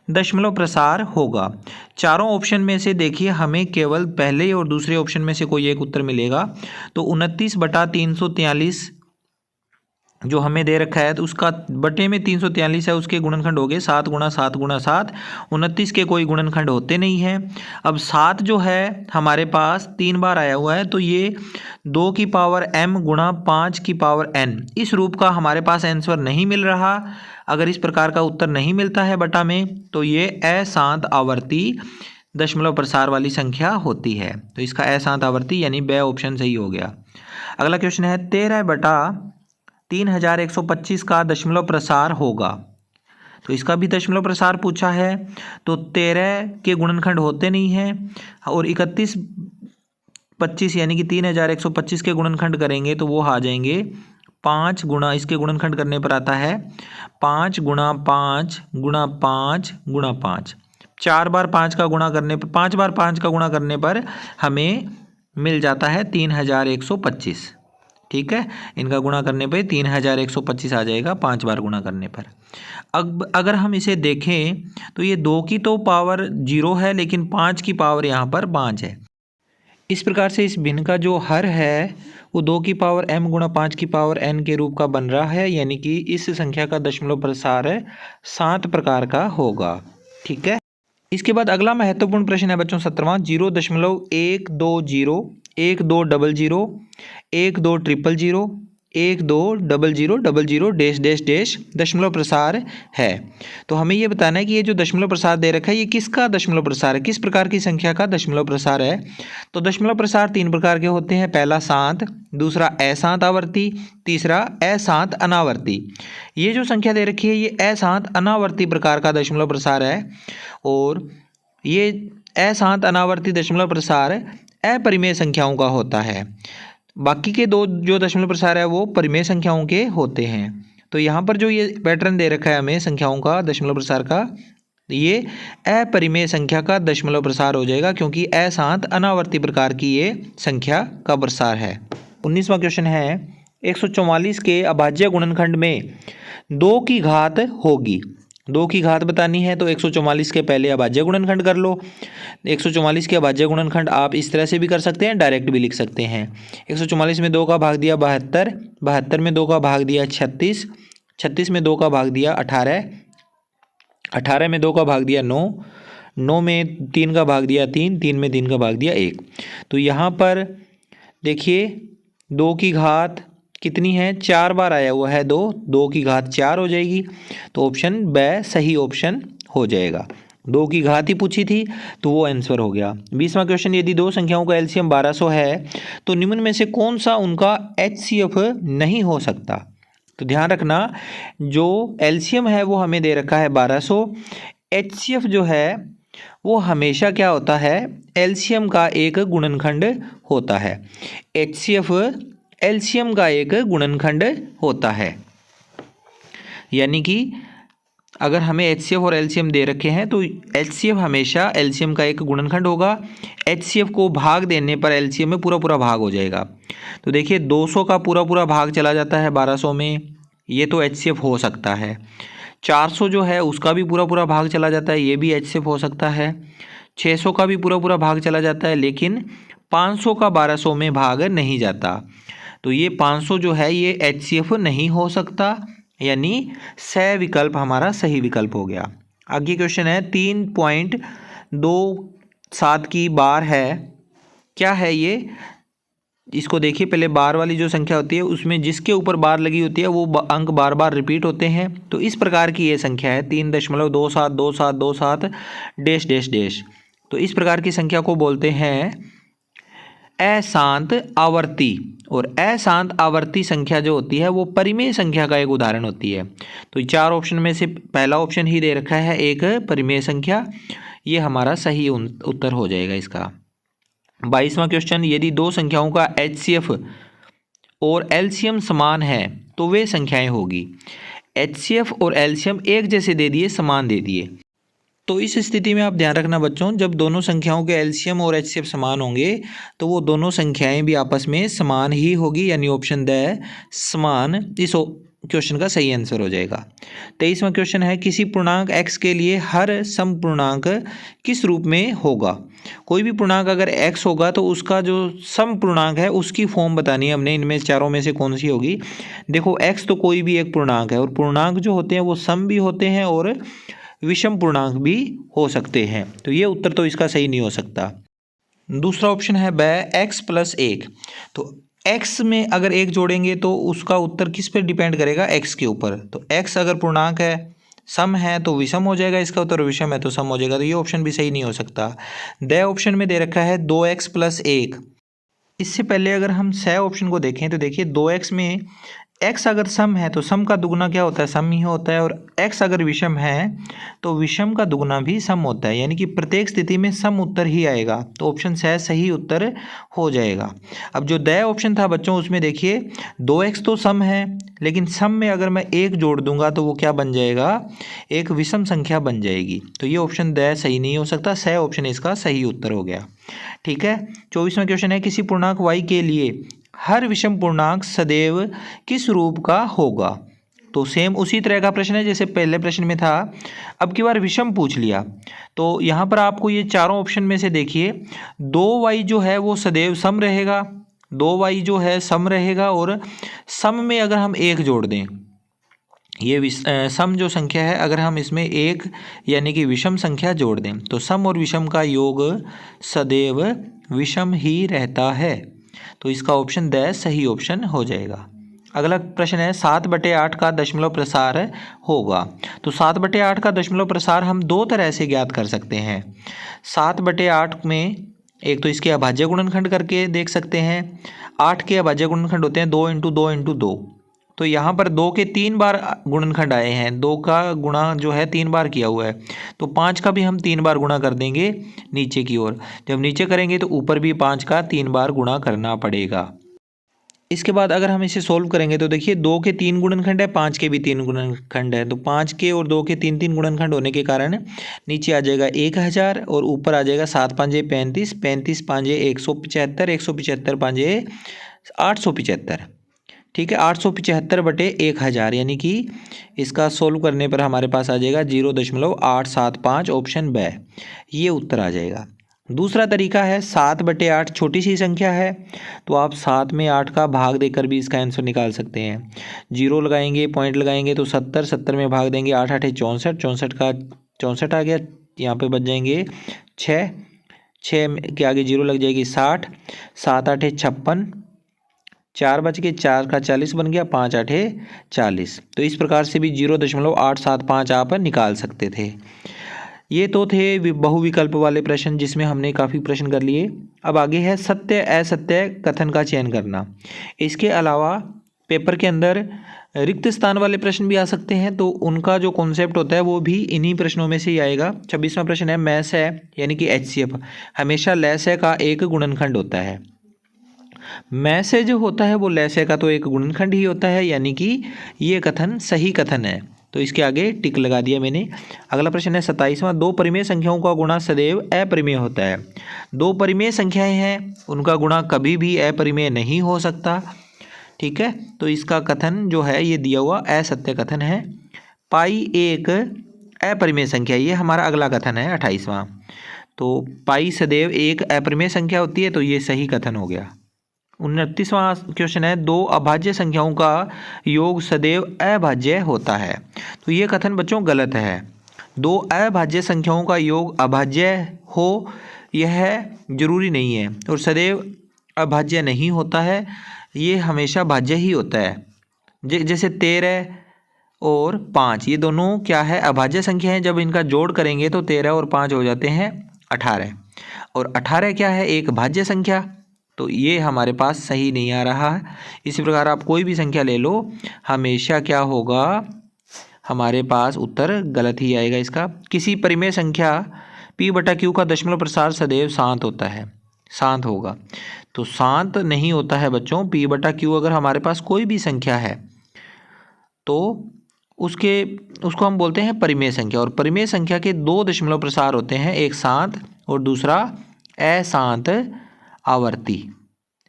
दशमलव प्रसार होगा। चारों ऑप्शन में से देखिए हमें केवल पहले और दूसरे ऑप्शन में से कोई एक उत्तर मिलेगा। तो 29/343 जो हमें दे रखा है तो उसका बटे में 343 है, उसके गुणनखंड हो गए 7 गुणा 7 गुणा 7। 29 के कोई गुणनखंड होते नहीं हैं। अब 7 जो है हमारे पास 3 बार आया हुआ है, तो ये 2 की पावर m गुणा 5 की पावर n इस रूप का हमारे पास आंसर नहीं मिल रहा। अगर इस प्रकार का उत्तर नहीं मिलता है बटा में तो ये अशांत आवर्ती दशमलव प्रसार वाली संख्या होती है। तो इसका अशांत आवर्ती यानी ब ऑप्शन सही हो गया। अगला क्वेश्चन है 13/3125 का दशमलव प्रसार होगा। तो इसका भी दशमलव प्रसार पूछा है। तो 13 के गुणनखंड होते नहीं हैं और 31 25 यानी कि 3125 के गुणनखंड करेंगे तो वो आ जाएंगे 5 गुणा, इसके गुणनखंड करने पर आता है 5 गुणा 5 गुणा 5 गुणा 5। 4 बार 5 का गुणा करने पर 5 बार 5 का गुणा करने पर हमें मिल जाता है 3125। ठीक है, इनका गुणा करने पे 3125 आ जाएगा 5 बार गुणा करने पर। अब अगर हम इसे देखें तो ये 2 की तो पावर 0 है, लेकिन 5 की पावर यहाँ पर 5 है। इस प्रकार से इस भिन्न का जो हर है वो 2 की पावर m गुणा 5 की पावर n के रूप का बन रहा है, यानी कि इस संख्या का दशमलव प्रसार 7 प्रकार का होगा। ठीक है, इसके बाद अगला महत्वपूर्ण प्रश्न है बच्चों 17वां, 0.120 1200 1200 1200 डैश डैश डैश दशमलव प्रसार है। तो हमें ये बताना है कि ये जो दशमलव प्रसार दे रखा है ये किसका दशमलव प्रसार है, किस प्रकार की संख्या का दशमलव प्रसार है। तो दशमलव प्रसार 3 प्रकार के होते हैं, पहला शांत, दूसरा अशांत आवर्ती, तीसरा अशांत अनावर्ती। ये जो संख्या दे रखी है ये अशांत अनावर्ती प्रकार का दशमलव प्रसार है, और ये अशांत अनावर्ती दशमलव प्रसार अपरिमेय संख्याओं का होता है। बाकी के 2 जो दशमलव प्रसार है वो परिमेय संख्याओं के होते हैं। तो यहाँ पर जो ये पैटर्न दे रखा है हमें संख्याओं का दशमलव प्रसार का, ये अपरिमेय संख्या का दशमलव प्रसार हो जाएगा, क्योंकि अशांत अनावर्ती प्रकार की ये संख्या का प्रसार है। 19वां क्वेश्चन है 144 के अभाज्य गुणनखंड में 2 की घात होगी। 2 की घात बतानी है तो 144 के पहले अभाज्य गुणनखंड कर लो। 144 के अभाज्य गुणनखंड आप इस तरह से भी कर सकते हैं, डायरेक्ट भी लिख सकते हैं। 144 में 2 का भाग दिया 72, 72 में 2 का भाग दिया 36, 36 में 2 का भाग दिया 18, 18 में 2 का भाग दिया 9, 9 में 3 का भाग दिया 3, 3 में 3 का भाग दिया 1। तो यहाँ पर देखिए 2 की घात कितनी है, 4 बार आया हुआ है 2, 2 की घात 4 हो जाएगी। तो ऑप्शन ब सही ऑप्शन हो जाएगा। 2 की घात ही पूछी थी तो वो आंसर हो गया। 20वां क्वेश्चन, यदि 2 संख्याओं का एलसीएम 1200 है तो निम्न में से कौन सा उनका एचसीएफ नहीं हो सकता। तो ध्यान रखना, जो एलसीएम है वो हमें दे रखा है 1200, एचसीएफ जो है वो हमेशा क्या होता है, एलसीएम का एक गुणनखंड होता है। एचसीएफ एलसीएम का एक गुणनखंड होता है, यानी कि अगर हमें एचसीएफ और एलसीएम दे रखे हैं तो एचसीएफ हमेशा एलसीएम का एक गुणनखंड होगा। एचसीएफ को भाग देने पर एलसीएम में पूरा पूरा भाग हो जाएगा। तो देखिए 200 का पूरा पूरा भाग चला जाता है 1200 में, ये तो एचसीएफ हो सकता है। 400 जो है उसका भी पूरा पूरा भाग चला जाता है, ये भी एचसीएफ हो सकता है। 600 का भी पूरा पूरा भाग चला जाता है, लेकिन 500 का 1200 में भाग नहीं जाता। तो ये 500 जो है ये एचसीएफ नहीं हो सकता, यानी स विकल्प हमारा सही विकल्प हो गया। आगे क्वेश्चन है 3.27 की बार है, क्या है ये, इसको देखिए। पहले बार वाली जो संख्या होती है उसमें जिसके ऊपर बार लगी होती है वो अंक बार बार रिपीट होते हैं। तो इस प्रकार की ये संख्या है 3.272727 डैश डैश डैश। तो इस प्रकार की संख्या को बोलते हैं अशांत आवर्ती, और अशांत आवर्ती संख्या जो होती है वो परिमेय संख्या का एक उदाहरण होती है। तो 4 ऑप्शन में से पहला ऑप्शन ही दे रखा है एक परिमेय संख्या, ये हमारा सही उत्तर हो जाएगा इसका। 22वां क्वेश्चन, यदि 2 संख्याओं का एचसीएफ और एलसीएम समान है तो वे संख्याएं होगी। एचसीएफ और एलसीएम एक जैसे दे दिए, समान दे दिए, तो इस स्थिति में आप ध्यान रखना बच्चों, जब दोनों संख्याओं के एलसीएम और एचसीएफ समान होंगे तो वो दोनों संख्याएं भी आपस में समान ही होगी, यानी ऑप्शन द समान इस क्वेश्चन का सही आंसर हो जाएगा। 23वां क्वेश्चन है, किसी पूर्णांक x के लिए हर समपूर्णांक किस रूप में होगा। कोई भी पूर्णांक अगर x होगा तो उसका जो समपूर्णांक है उसकी फॉर्म बतानी है हमने, इनमें चारों में से कौन सी होगी। देखो x तो कोई भी एक पूर्णांक है, और पूर्णांक जो होते हैं वो सम भी होते हैं और विषम पूर्णांक भी हो सकते हैं। तो ये उत्तर तो इसका सही नहीं हो सकता। दूसरा ऑप्शन है ब x+1। तो x में अगर 1 जोड़ेंगे तो उसका उत्तर किस पर डिपेंड करेगा, x के ऊपर। तो x अगर पूर्णांक है, सम है तो विषम हो जाएगा इसका उत्तर, विषम है तो सम हो जाएगा। तो ये ऑप्शन भी सही नहीं हो सकता। द ऑप्शन में दे रखा है 2x+1। इससे पहले अगर हम स ऑप्शन को देखें तो देखिए 2x में x अगर सम है तो सम का दुगना क्या होता है, सम ही होता है, और x अगर विषम है तो विषम का दुगना भी सम होता है, यानी कि प्रत्येक स्थिति में सम उत्तर ही आएगा। तो ऑप्शन स सही उत्तर हो जाएगा। अब जो द ऑप्शन था बच्चों, उसमें देखिए 2x तो सम है, लेकिन सम में अगर मैं 1 जोड़ दूंगा तो वो क्या बन जाएगा, एक विषम संख्या बन जाएगी। तो ये ऑप्शन द सही नहीं हो सकता, स ऑप्शन इसका सही उत्तर हो गया। ठीक है, 24वां क्वेश्चन है, किसी पूर्णांक y के लिए हर विषम पूर्णांक सदैव किस रूप का होगा। तो सेम उसी तरह का प्रश्न है जैसे पहले प्रश्न में था, अब की बार विषम पूछ लिया। तो यहाँ पर आपको ये चारों ऑप्शन में से देखिए 2y जो है वो सदैव सम रहेगा, 2y जो है सम रहेगा, और सम में अगर हम 1 जोड़ दें, ये सम जो संख्या है अगर हम इसमें 1 यानी कि विषम संख्या जोड़ दें तो सम और विषम का योग सदैव विषम ही रहता है। तो इसका ऑप्शन द सही ऑप्शन हो जाएगा। अगला प्रश्न है 7/8 का दशमलव प्रसार होगा। तो 7/8 का दशमलव प्रसार हम 2 तरह से ज्ञात कर सकते हैं। 7/8 में एक तो इसके अभाज्य गुणनखंड करके देख सकते हैं। 8 के अभाज्य गुणनखंड होते हैं 2 × 2 × 2। तो यहाँ पर 2 के 3 बार गुणनखंड आए हैं, 2 का गुणा जो है 3 बार किया हुआ है, तो 5 का भी हम 3 बार गुणा कर देंगे नीचे की ओर। जब नीचे करेंगे तो ऊपर भी 5 का 3 बार गुणा करना पड़ेगा। इसके बाद अगर हम इसे सोल्व करेंगे तो देखिए 2 के 3 गुणनखंड है, 5 के भी 3 गुणनखंड है, तो 5 के और 2 के 3 गुणनखंड होने के कारण नीचे आ जाएगा 1000 और ऊपर आ जाएगा 7 5 35, 35 5 175, 175 5 875। ठीक है, 875/1000 यानी कि इसका सोल्व करने पर हमारे पास आ जाएगा 0.875 ऑप्शन ब, ये उत्तर आ जाएगा। दूसरा तरीका है 7/8 छोटी सी संख्या है, तो आप 7 में 8 का भाग देकर भी इसका आंसर निकाल सकते हैं। 0 लगाएंगे, पॉइंट लगाएंगे तो 70, 70 में भाग देंगे 8 8 64, 64 का 64 आ गया, यहाँ पे बच जाएंगे 6, 6 के आगे 0 लग जाएगी 60, 7 8 56, 4 बच के 4 का 40 बन गया, 5 8 40। तो इस प्रकार से भी 0.875 आप निकाल सकते थे। ये तो थे बहुविकल्प वाले प्रश्न जिसमें हमने काफ़ी प्रश्न कर लिए। अब आगे है सत्य असत्य कथन का चयन करना। इसके अलावा पेपर के अंदर रिक्त स्थान वाले प्रश्न भी आ सकते हैं, तो उनका जो कॉन्सेप्ट होता है वो भी इन्हीं प्रश्नों में से ही आएगा। 26वां प्रश्न है मैस है यानी कि HCF हमेशा लैस है का एक गुणनखंड होता है। मैस है जो होता है वो लैस है का तो एक गुणनखंड ही होता है, यानी कि ये कथन सही कथन है। तो इसके आगे टिक लगा दिया मैंने। अगला प्रश्न है 27वां, 2 परिमेय संख्याओं का गुणा सदैव अपरिमेय होता है। 2 परिमेय संख्याएं हैं, उनका गुणा कभी भी अपरिमेय नहीं हो सकता। ठीक है, तो इसका कथन जो है ये दिया हुआ असत्य कथन है। पाई एक अपरिमेय संख्या, ये हमारा अगला कथन है 28वां। तो पाई सदैव एक अपरिमेय संख्या होती है, तो ये सही कथन हो गया। 29वां क्वेश्चन है 2 अभाज्य संख्याओं का योग सदैव अभाज्य होता है। तो ये कथन बच्चों गलत है। 2 अभाज्य संख्याओं का योग अभाज्य हो यह जरूरी नहीं है, और सदैव अभाज्य नहीं होता है, ये हमेशा भाज्य ही होता है। जैसे 13 और 5 ये दोनों क्या है, अभाज्य संख्या हैं। जब इनका जोड़ करेंगे तो 13 और 5 हो जाते हैं 18, और 18 क्या है, एक भाज्य संख्या। तो ये हमारे पास सही नहीं आ रहा है। इसी प्रकार आप कोई भी संख्या ले लो, हमेशा क्या होगा, हमारे पास उत्तर गलत ही आएगा इसका। किसी परिमेय संख्या P/Q का दशमलव प्रसार सदैव शांत होता है, शांत होगा। तो शांत नहीं होता है बच्चों। P/Q अगर हमारे पास कोई भी संख्या है तो उसको हम बोलते हैं परिमेय संख्या, और परिमेय संख्या के 2 दशमलव प्रसार होते हैं, एक शांत और दूसरा अशांत आवर्ती।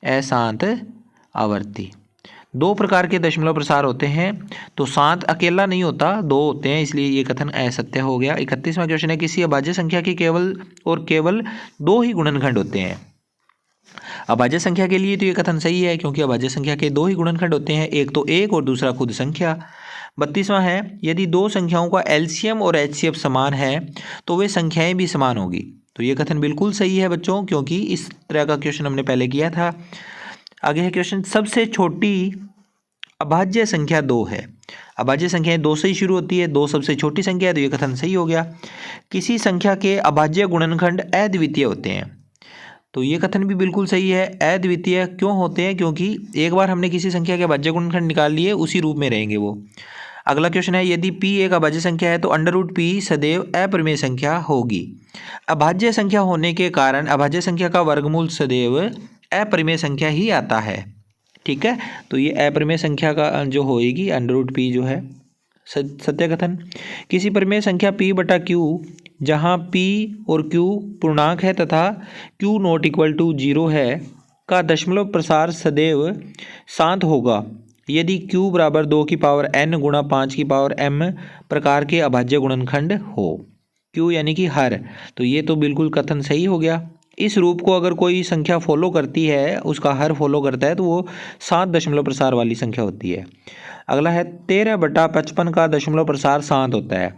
अशांत आवर्ती 2 प्रकार के दशमलव प्रसार होते हैं। तो शांत अकेला नहीं होता, 2 होते हैं, इसलिए ये कथन असत्य हो गया। 31वां क्वेश्चन है किसी अभाज्य संख्या के केवल 2 ही गुणनखंड होते हैं। अभाज्य संख्या के लिए तो ये कथन सही है, क्योंकि अभाज्य संख्या के 2 ही गुणनखंड होते हैं, एक तो 1 और दूसरा खुद संख्या। 32वां है यदि 2 संख्याओं का LCM और HCF समान है तो वे संख्याएं भी समान होगी। तो ये कथन बिल्कुल सही है बच्चों, क्योंकि इस तरह का क्वेश्चन हमने पहले किया था। आगे है क्वेश्चन सबसे छोटी अभाज्य संख्या 2 है। अभाज्य संख्याएं 2 से ही शुरू होती है, 2 सबसे छोटी संख्या है, तो ये कथन सही हो गया। किसी संख्या के अभाज्य गुणनखंड अद्वितीय होते हैं। तो ये कथन भी बिल्कुल सही है। अद्वितीय क्यों होते हैं? क्योंकि एक बार हमने किसी संख्या के अभाज्य गुणनखंड निकाल लिए, उसी रूप में रहेंगे वो। अगला क्वेश्चन है, यदि p एक अभाज्य संख्या है तो √p सदैव अपरिमेय संख्या होगी। अभाज्य संख्या होने के कारण अभाज्य संख्या का वर्गमूल सदैव अपरिमेय संख्या ही आता है। ठीक है, तो ये अपरिमेय संख्या का जो होएगी √p जो है सत्य कथन। किसी परिमेय संख्या p/q जहाँ p और q पूर्णांक है तथा q ≠ 0 है का दशमलव प्रसार सदैव शांत होगा यदि q = 2 की पावर n गुणा 5 की पावर m प्रकार के अभाज्य गुणनखंड हो। q यानी कि हर, तो ये तो बिल्कुल कथन सही हो गया। इस रूप को अगर कोई संख्या फॉलो करती है, उसका हर फॉलो करता है, तो वो 7 दशमलव प्रसार वाली संख्या होती है। अगला है 13/55 का दशमलव प्रसार शांत होता है।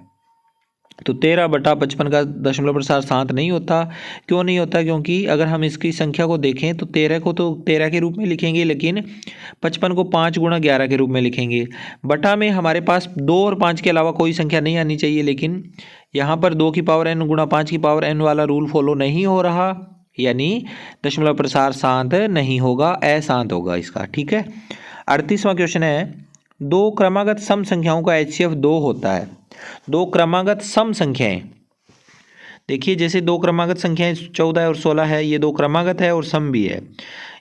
तो 13/55 का दशमलव प्रसार शांत नहीं होता। क्यों नहीं होता? क्योंकि अगर हम इसकी संख्या को देखें तो 13 को तो 13 के रूप में लिखेंगे, लेकिन 55 को 5 × 11 के रूप में लिखेंगे। बटा में हमारे पास 2 और 5 के अलावा कोई संख्या नहीं आनी चाहिए, लेकिन यहाँ पर 2 की पावर n गुणा 5 की पावर n वाला रूल फॉलो नहीं हो रहा, यानी दशमलव प्रसार शांत नहीं होगा, अशांत होगा इसका। ठीक है, 38वां क्वेश्चन है, 2 क्रमागत सम संख्याओं का HCF 2 होता है। 2 क्रमागत सम संख्याएं, देखिए जैसे 2 क्रमागत संख्याएं 14 और 16 है, ये 2 क्रमागत है और सम भी है।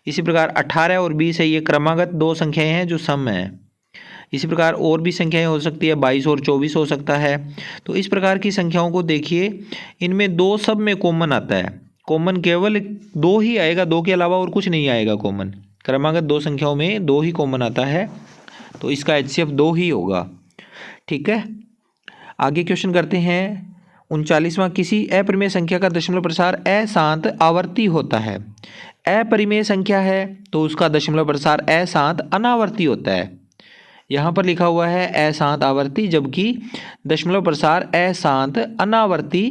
इसी प्रकार 18 और 20 है, ये क्रमागत 2 संख्याएं हैं जो सम है। इसी प्रकार और भी संख्याएं हो सकती है, 22 और 24 हो सकता है। तो इस प्रकार की संख्याओं को देखिए, इनमें 2 सब में कॉमन आता है। कॉमन केवल 2 ही आएगा, 2 के अलावा और कुछ नहीं आएगा कॉमन। क्रमागत 2 संख्याओं में 2 ही कॉमन आता है, तो इसका HCF 2 ही होगा। ठीक है, आगे क्वेश्चन करते हैं। 39वां, किसी अपरिमेय संख्या का दशमलव प्रसार अशांत आवर्ती होता है। अपरिमेय संख्या है तो उसका दशमलव प्रसार अशांत अनावर्ती होता है। यहाँ पर लिखा हुआ है अशांत आवर्ती, जबकि दशमलव प्रसार अशांत अनावर्ती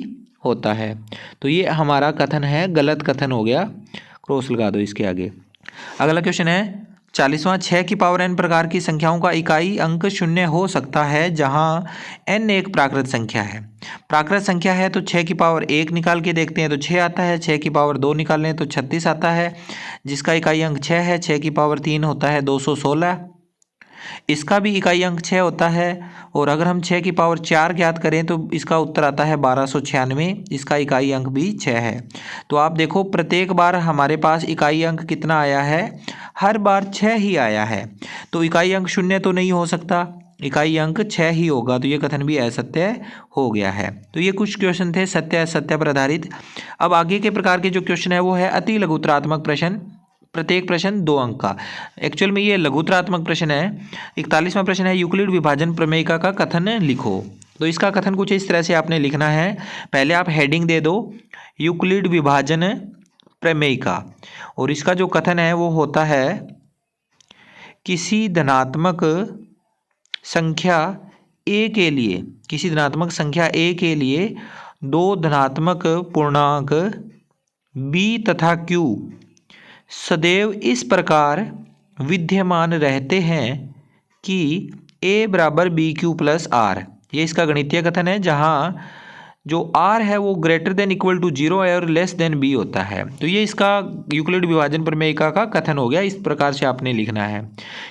होता है। तो ये हमारा कथन है, गलत कथन हो गया, क्रॉस लगा दो इसके आगे। अगला क्वेश्चन है 40वां, 6 की पावर n प्रकार की संख्याओं का इकाई अंक 0 हो सकता है जहां n एक प्राकृत संख्या है। प्राकृत संख्या है तो 6 की पावर 1 निकाल के देखते हैं तो 6 आता है, 6 की पावर 2 निकाल लें तो 36 आता है, जिसका इकाई अंक 6 है। 6 की पावर 3 होता है 216, इसका भी इकाई अंक 6 होता है। और अगर हम 6 की पावर 4 ज्ञात करें तो इसका उत्तर आता है 1296, इसका इकाई अंक भी 6 है। तो आप देखो प्रत्येक बार हमारे पास इकाई अंक कितना आया है, हर बार 6 ही आया है। तो इकाई अंक 0 तो नहीं हो सकता, इकाई अंक 6 ही होगा, तो ये कथन भी असत्य हो गया है। तो ये कुछ क्वेश्चन थे सत्य असत्य पर आधारित। अब आगे के प्रकार के जो क्वेश्चन है वो है अति लघुत्तरात्मक प्रश्न, प्रत्येक प्रश्न 2 अंक का। एक्चुअल में ये लघुत्तरात्मक प्रश्न है। 41वां प्रश्न है, यूक्लिड विभाजन प्रमेयिका का कथन लिखो। तो इसका कथन कुछ इस तरह से आपने लिखना है। पहले आप हेडिंग दे दो यूक्लिड विभाजन प्रमेयिका, और इसका जो कथन है वो होता है, किसी धनात्मक संख्या a के लिए, किसी धनात्मक संख्या a के लिए 2 धनात्मक पूर्णांक b तथा q सदैव इस प्रकार विद्यमान रहते हैं कि a = bq + r। ये इसका गणितीय कथन है, जहाँ जो r है वो > 0 है और b होता है। तो ये इसका यूक्लिड विभाजन प्रमेयिका का कथन हो गया। इस प्रकार से आपने लिखना है।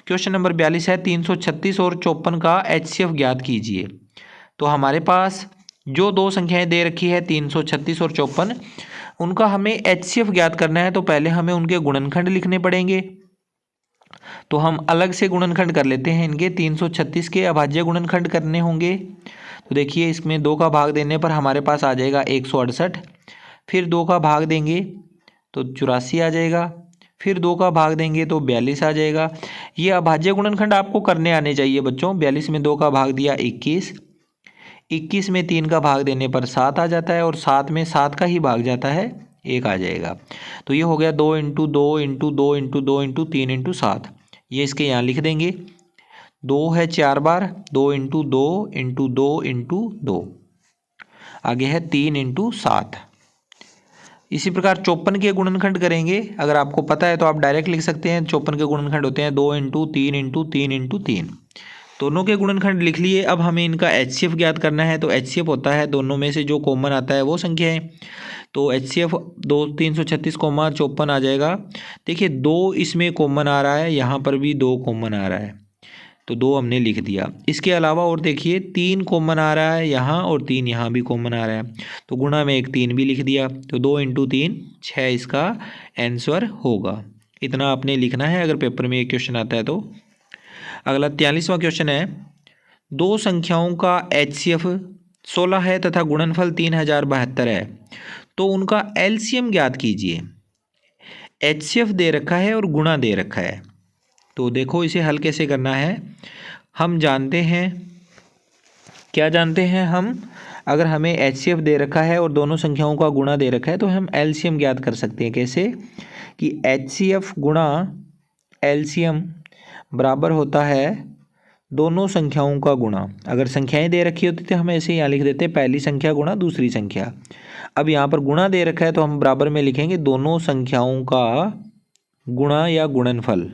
क्वेश्चन नंबर 42 है, 336 और 54 का HCF ज्ञात कीजिए। तो हमारे पास जो 2 संख्याएं दे रखी है 336 और 54, उनका हमें HCF ज्ञात करना है। तो पहले हमें उनके गुणनखंड लिखने पड़ेंगे। तो हम अलग से गुणनखंड कर लेते हैं इनके। 336 के अभाज्य गुणनखंड करने होंगे। तो देखिए इसमें 2 का भाग देने पर हमारे पास आ जाएगा 168, फिर 2 का भाग देंगे तो 84 आ जाएगा, फिर 2 का भाग देंगे तो 42 आ जाएगा। ये अभाज्य गुणनखंड आपको करने आने चाहिए बच्चों। 42 में 2 का भाग दिया 21, 21 में 3 का भाग देने पर 7 आ जाता है, और 7 में 7 का ही भाग जाता है 1 आ जाएगा। तो ये हो गया 2 × 2 × 2 × 2 × 3 × 7। ये इसके यहाँ लिख देंगे। 2 है 4 बार, 2 × 2 × 2 × 2, आगे है 3 × 7। इसी प्रकार 54 के गुणनखंड करेंगे। अगर आपको पता है तो आप डायरेक्ट लिख सकते हैं। 54 के गुणनखंड होते हैं 2 × 3 × 3 × 3। दोनों के गुणनखंड लिख लिए। अब हमें इनका HCF ज्ञात करना है। तो HCF होता है दोनों में से जो कॉमन आता है वो संख्या है। तो HCF 336,54 आ जाएगा। देखिए 2 इसमें कॉमन आ रहा है, यहाँ पर भी 2 कॉमन आ रहा है, तो 2 हमने लिख दिया। इसके अलावा और देखिए 3 कॉमन आ रहा है यहाँ, और 3 यहाँ भी कॉमन आ रहा है, तो गुणा में एक 3 भी लिख दिया। तो 2 × 3 6 इसका आंसर होगा। इतना आपने लिखना है अगर पेपर में एक क्वेश्चन आता है तो। अगला 43वां क्वेश्चन है, दो संख्याओं का HCF 16 है तथा गुणनफल 3072 है, तो उनका LCM ज्ञात कीजिए। HCF दे रखा है और गुणा दे रखा है, तो देखो इसे हल कैसे करना है। हम जानते हैं, क्या जानते हैं हम, अगर हमें HCF दे रखा है और दोनों संख्याओं का गुणा दे रखा है तो हम LCM ज्ञात कर सकते हैं। कैसे कि HCF गुणा LCM बराबर होता है दोनों संख्याओं का गुणा। अगर संख्याएं दे रखी होती तो हम ऐसे यहाँ लिख देते पहली संख्या गुणा दूसरी संख्या। अब यहाँ पर गुणा दे रखा है तो हम बराबर में लिखेंगे दोनों संख्याओं का गुणा या गुणनफल।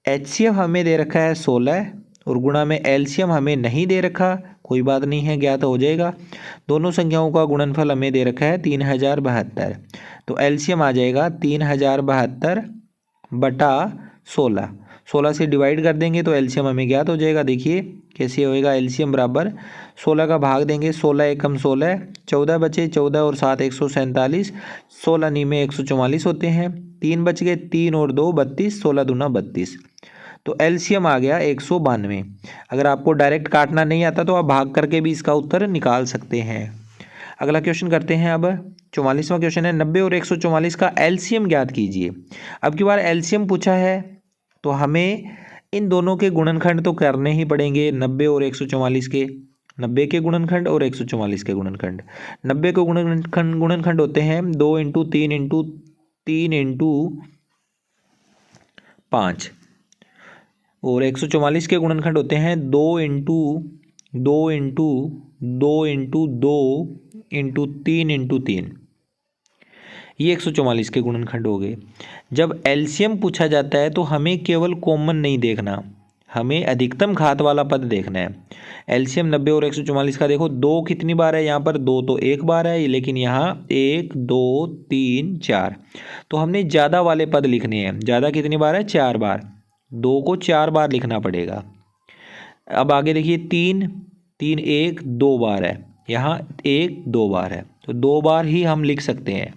HCF हमें दे रखा है 16 और गुणा में LCM हमें नहीं दे रखा, कोई बात नहीं है, ज्ञात हो जाएगा। दोनों संख्याओं का गुणनफल हमें दे रखा है 3072, तो LCM आ जाएगा 3072 बटा 16। 16 से डिवाइड कर देंगे तो LCM हमें ज्ञात हो जाएगा। देखिए कैसे होएगा, LCM बराबर 16 का भाग देंगे, 16 एकम 16, 14 बचे, 14 और 7 147, 16 नी में 144 होते हैं, 3 बच गए, 3 और 2 32, 16 दूना 32, तो LCM आ गया 192। अगर आपको डायरेक्ट काटना नहीं आता तो आप भाग करके भी इसका उत्तर निकाल सकते हैं। अगला क्वेश्चन करते हैं। अब 44वां क्वेश्चन है, 90 और 144 का LCM ज्ञात कीजिए। अब की बार LCM पूछा है तो हमें इन दोनों के गुणनखंड तो करने ही पड़ेंगे। 90 और 144 के, 90 के गुणनखंड और 144 के गुणनखंड। 90 के गुणनखंड होते हैं 2 × 3 × 3 × 5, और 144 के गुणनखंड होते हैं 2 × 2 × 2 × 2 × 3 × 3। ये 144 के गुणनखंड हो गए। जब LCM पूछा जाता है तो हमें केवल कॉमन नहीं देखना, हमें अधिकतम घात वाला पद देखना है। LCM 90 और 144 का देखो 2 कितनी बार है, यहाँ पर 2 तो एक बार है, लेकिन यहाँ 1 2 3 4, तो हमने ज़्यादा वाले पद लिखने हैं। ज़्यादा कितनी बार है, 4 बार, 2 को 4 बार लिखना पड़ेगा। अब आगे देखिए 3 3 1 2 बार है, यहाँ 1 2 बार है, तो 2 बार ही हम लिख सकते हैं।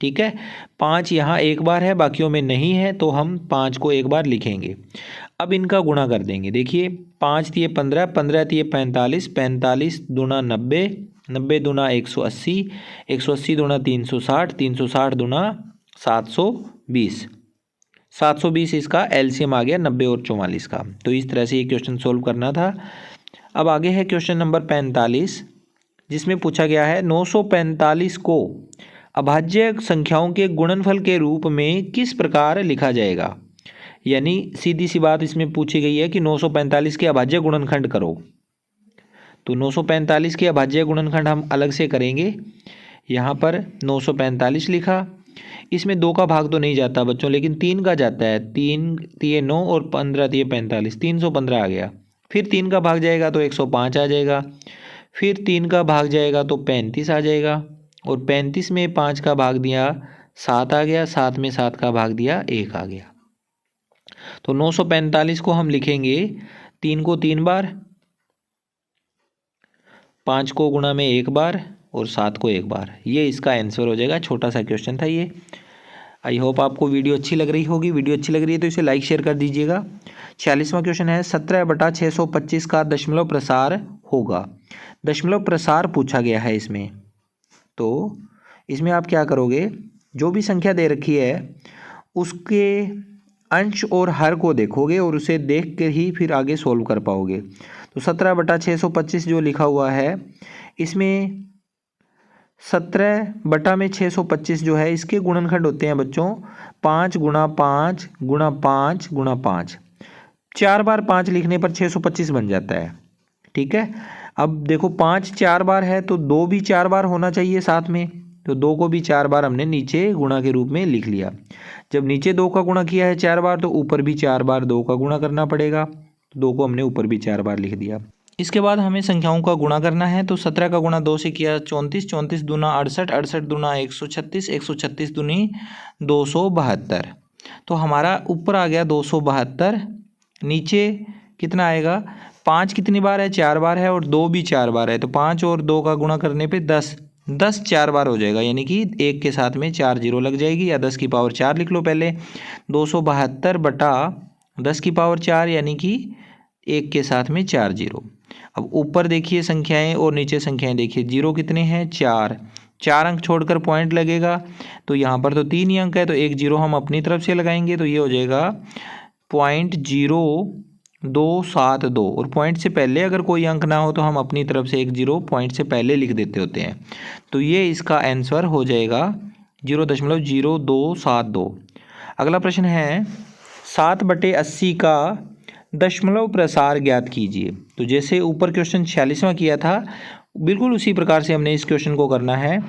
ठीक है, 5 यहाँ एक बार है, बाकियों में नहीं है, तो हम 5 को एक बार लिखेंगे। अब इनका गुणा कर देंगे। देखिए 5 दिए 15, 15 दिए 45, 45 दूना 90, 90 दूना 180, 180 दूना 360, 360 दूना 720, 720 इसका LCM आ गया 90 और 44 का। तो इस तरह से ये क्वेश्चन सोल्व करना था। अब आगे है क्वेश्चन नंबर 45, जिसमें पूछा गया है 945 को अभाज्य संख्याओं के गुणनफल के रूप में किस प्रकार लिखा जाएगा। यानी सीधी सी बात इसमें पूछी गई है कि 945 के अभाज्य गुणनखंड करो। तो 945 के अभाज्य गुणनखंड हम अलग से करेंगे। यहाँ पर 945 लिखा, इसमें 2 का भाग तो नहीं जाता बच्चों, लेकिन 3 का जाता है। 3 तिये 9 और 15 तिये 45, 315 आ गया। फिर 3 का भाग जाएगा तो 105 आ जाएगा, फिर 3 का भाग जाएगा तो 35 आ जाएगा, और 35 में 5 का भाग दिया 7 आ गया, 7 में 7 का भाग दिया 1 आ गया। तो 945 को हम लिखेंगे 3 को 3 बार, 5 को गुणा में 1 बार और 7 को 1 बार। ये इसका आंसर हो जाएगा। छोटा सा क्वेश्चन था ये। आई होप आपको वीडियो अच्छी लग रही होगी। वीडियो अच्छी लग रही है तो इसे लाइक शेयर कर दीजिएगा। 46वां क्वेश्चन है, 17/625 का दशमलव प्रसार होगा। दशमलव प्रसार पूछा गया है इसमें। तो इसमें आप क्या करोगे, जो भी संख्या दे रखी है उसके अंश और हर को देखोगे और उसे देख कर ही फिर आगे सोल्व कर पाओगे। तो 17/625 जो लिखा हुआ है, इसमें 17 बटा में 625 जो है इसके गुणनखंड होते हैं बच्चों 5 × 5 × 5 × 5। 4 बार 5 लिखने पर 625 बन जाता है। ठीक है, अब देखो 5 4 बार है तो 2 भी 4 बार होना चाहिए साथ में, तो 2 को भी 4 बार हमने नीचे गुणा के रूप में लिख लिया। जब नीचे 2 का गुणा किया है 4 बार तो ऊपर भी 4 बार 2 का गुणा करना पड़ेगा। 2 को हमने ऊपर भी 4 बार लिख दिया। इसके बाद हमें संख्याओं का गुणा करना है। तो 17 का गुणा 2 से किया 34, 34 दूना 68, 68 दूना 136, 136 दूनी 272। तो हमारा ऊपर आ गया 272, नीचे कितना आएगा, 5 कितनी बार है, 4 बार है, और 2 भी 4 बार है। तो 5 और 2 का गुणा करने पे 10, 10 4 बार हो जाएगा, यानी कि 1 के साथ में 4 जीरो लग जाएगी, या 10 की पावर 4 लिख लो पहले। 272 बटा 10 की पावर 4, यानी कि 1 के साथ में 4 जीरो। अब ऊपर देखिए संख्याएं और नीचे संख्याएं देखिए, जीरो कितने हैं, 4, 4 अंक छोड़कर पॉइंट लगेगा। तो यहाँ पर तो 3 ही अंक है, तो 1 जीरो हम अपनी तरफ से लगाएंगे, तो ये हो जाएगा 0.0272। और पॉइंट से पहले अगर कोई अंक ना हो तो हम अपनी तरफ से 1 जीरो पॉइंट से पहले लिख देते होते हैं। तो ये इसका आंसर हो जाएगा 0.0272। अगला प्रश्न है 7/80 का दशमलव प्रसार ज्ञात कीजिए। तो जैसे ऊपर क्वेश्चन 46वां किया था, बिल्कुल उसी प्रकार से हमने इस क्वेश्चन को करना है।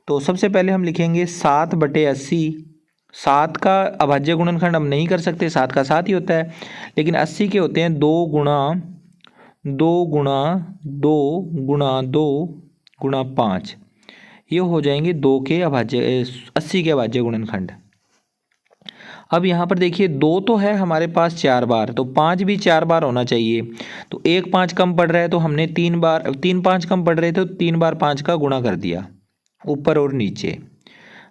तो सबसे पहले हम लिखेंगे 7/80। 7 का अभाज्य गुणनखंड हम नहीं कर सकते, 7 का 7 ही होता है, लेकिन 80 के होते हैं 2 गुणा 2 गुणा 2 गुणा 2 गुणा 5। ये हो जाएंगे 2 के अभाज्य 80 के अभाज्य गुणनखंड। अब यहाँ पर देखिए 2 तो है हमारे पास 4 बार, तो 5 भी 4 बार होना चाहिए। तो 1 5 कम पड़ रहा है, तो हमने 3 बार 3 5 कम पड़ रहे थे, तो 3 बार 5 का गुणा कर दिया ऊपर और नीचे।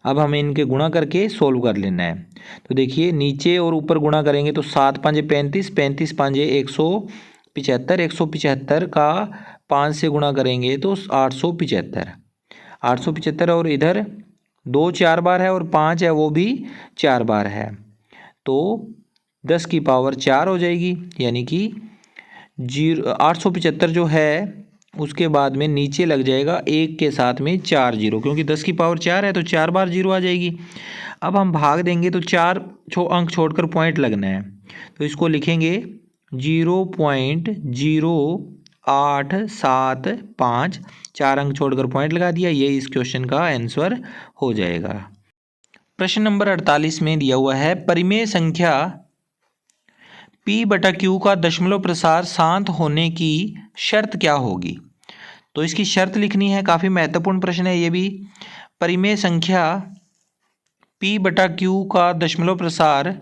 अब हमें इनके गुणा करके सोल्व कर लेना है। तो देखिए नीचे और ऊपर गुणा करेंगे तो 7 5 35, 35 5 175, 175 का 5 से गुणा करेंगे तो 875, 875। और इधर 2 4 बार है और 5 है वो भी 4 बार है, तो 10 की पावर 4 हो जाएगी, यानी कि 875 जो है उसके बाद में नीचे लग जाएगा 1 के साथ में 4 जीरो, क्योंकि 10 की पावर 4 है तो 4 बार जीरो आ जाएगी। अब हम भाग देंगे तो 4 अंक छोड़कर पॉइंट लगना है, तो इसको लिखेंगे 0.0875। 4 अंक छोड़कर पॉइंट लगा दिया, ये इस क्वेश्चन का आंसर हो जाएगा। प्रश्न नंबर 48 में दिया हुआ है परिमेय संख्या P/Q का दशमलव प्रसार शांत होने की शर्त क्या होगी। तो इसकी शर्त लिखनी है, काफ़ी महत्वपूर्ण प्रश्न है ये भी। परिमेय संख्या P/Q का दशमलव प्रसार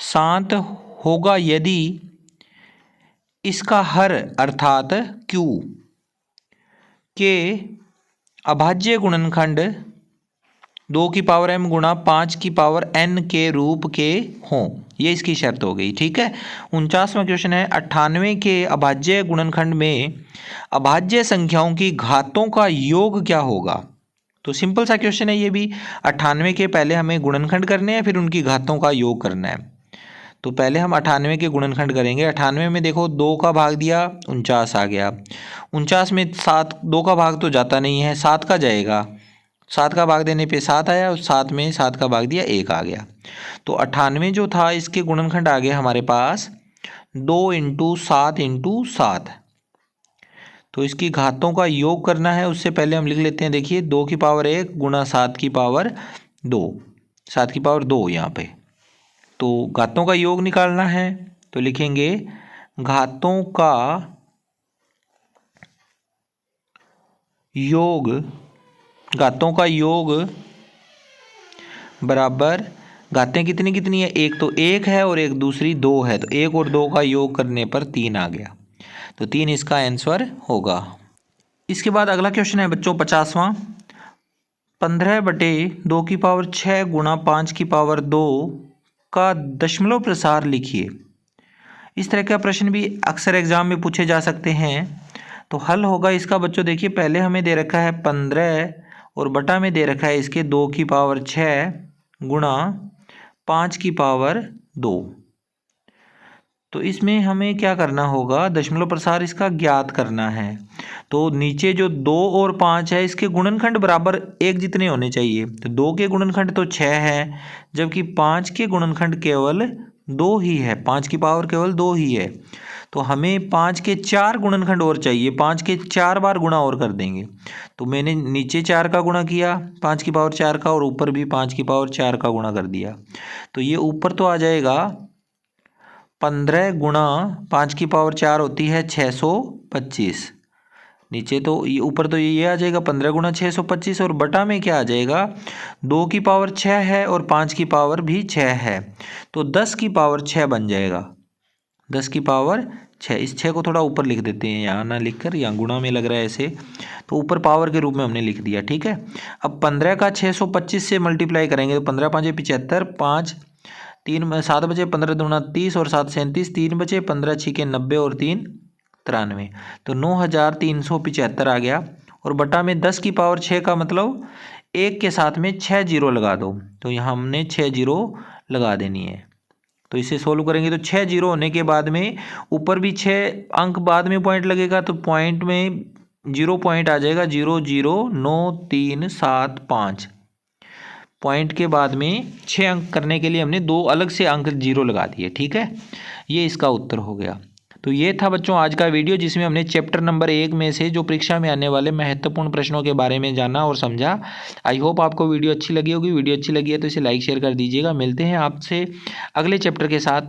शांत होगा यदि इसका हर अर्थात Q के अभाज्य गुणनखंड 2 की पावर m गुणा 5 की पावर n के रूप के हों। ये इसकी शर्त हो गई, ठीक है। 49वां क्वेश्चन है 98 के अभाज्य गुणनखंड में अभाज्य संख्याओं की घातों का योग क्या होगा। तो सिंपल सा क्वेश्चन है ये भी। 98 के पहले हमें गुणनखंड करने हैं, फिर उनकी घातों का योग करना है। तो पहले हम 98 के गुणनखंड करेंगे। 98 में देखो 2 का भाग दिया 49 आ गया। 49 में 7 2 का भाग तो जाता नहीं है, 7 का जाएगा। 7 का भाग देने पे 7 आया, और 7 में 7 का भाग दिया 1 आ गया। तो 98 जो था इसके गुणनखंड आ गए हमारे पास 2 × 7 × 7। तो इसकी घातों का योग करना है, उससे पहले हम लिख लेते हैं। देखिए 2 की पावर 1 गुणा 7 की पावर 2, 7 की पावर 2 यहाँ पे। तो घातों का योग निकालना है, तो लिखेंगे घातों का योग, घातों का योग बराबर, घातें कितनी कितनी है, एक तो 1 है और एक दूसरी 2 है, तो 1 और 2 का योग करने पर 3 आ गया, तो 3 इसका आंसर होगा। इसके बाद अगला क्वेश्चन है बच्चों 50वां 15/2 की पावर 6 गुणा 5 की पावर 2 का दशमलव प्रसार लिखिए। इस तरह का प्रश्न भी अक्सर एग्जाम में पूछे जा सकते हैं। तो हल होगा इसका बच्चों, देखिए पहले हमें दे रखा है 15 और बटा में दे रखा है इसके 2 की पावर 6 गुणा 5 की पावर 2। तो इसमें हमें क्या करना होगा, दशमलव प्रसार इसका ज्ञात करना है। तो नीचे जो 2 और 5 है इसके गुणनखंड बराबर एक जितने होने चाहिए। तो 2 के गुणनखंड तो 6 है, जबकि 5 के गुणनखंड केवल 2 ही है, 5 की पावर केवल 2 ही है। तो हमें 5 के 4 गुणनखंड और चाहिए, 5 के 4 बार गुणा और कर देंगे। तो मैंने नीचे 4 का गुणा किया 5 की पावर 4 का, और ऊपर भी 5 की पावर 4 का गुणा कर दिया। तो ये ऊपर तो आ जाएगा 15 गुणा 5 की पावर 4 होती है 625। नीचे तो ऊपर तो ये आ जाएगा 15 गुणा 625 और बटा में क्या आ जाएगा 2 की पावर 6 है और 5 की पावर भी 6 है, तो 10 की पावर 6 बन जाएगा। 10 की पावर 6, इस 6 को थोड़ा ऊपर लिख देते हैं, यहाँ ना लिख कर, यहाँ गुणा में लग रहा है ऐसे, तो ऊपर पावर के रूप में हमने लिख दिया। ठीक है, अब 15 का 625 से मल्टीप्लाई करेंगे तो 15 5 75, 5 3 7 बचे 15 दूना 30 और 7 37, 3 बचे 15 6 के 90 और 3 93, तो 9375 आ गया। और बटा में 10 की पावर 6 का मतलब 1 के साथ में 6 जीरो लगा दो, तो यहाँ हमने 6 जीरो लगा देनी है। तो इसे सोल्व करेंगे तो 6 जीरो होने के बाद में ऊपर भी 6 अंक बाद में पॉइंट लगेगा, तो पॉइंट में 0 पॉइंट आ जाएगा, 0 0 9 3 7 5। पॉइंट के बाद में 6 अंक करने के लिए हमने 2 अलग से अंक 0 लगा दिए। ठीक है, ये इसका उत्तर हो गया। तो ये था बच्चों आज का वीडियो, जिसमें हमने चैप्टर नंबर 1 में से जो परीक्षा में आने वाले महत्वपूर्ण प्रश्नों के बारे में जाना और समझा। आई होप आपको वीडियो अच्छी लगी होगी। वीडियो अच्छी लगी है तो इसे लाइक शेयर कर दीजिएगा। मिलते हैं आपसे अगले चैप्टर के साथ।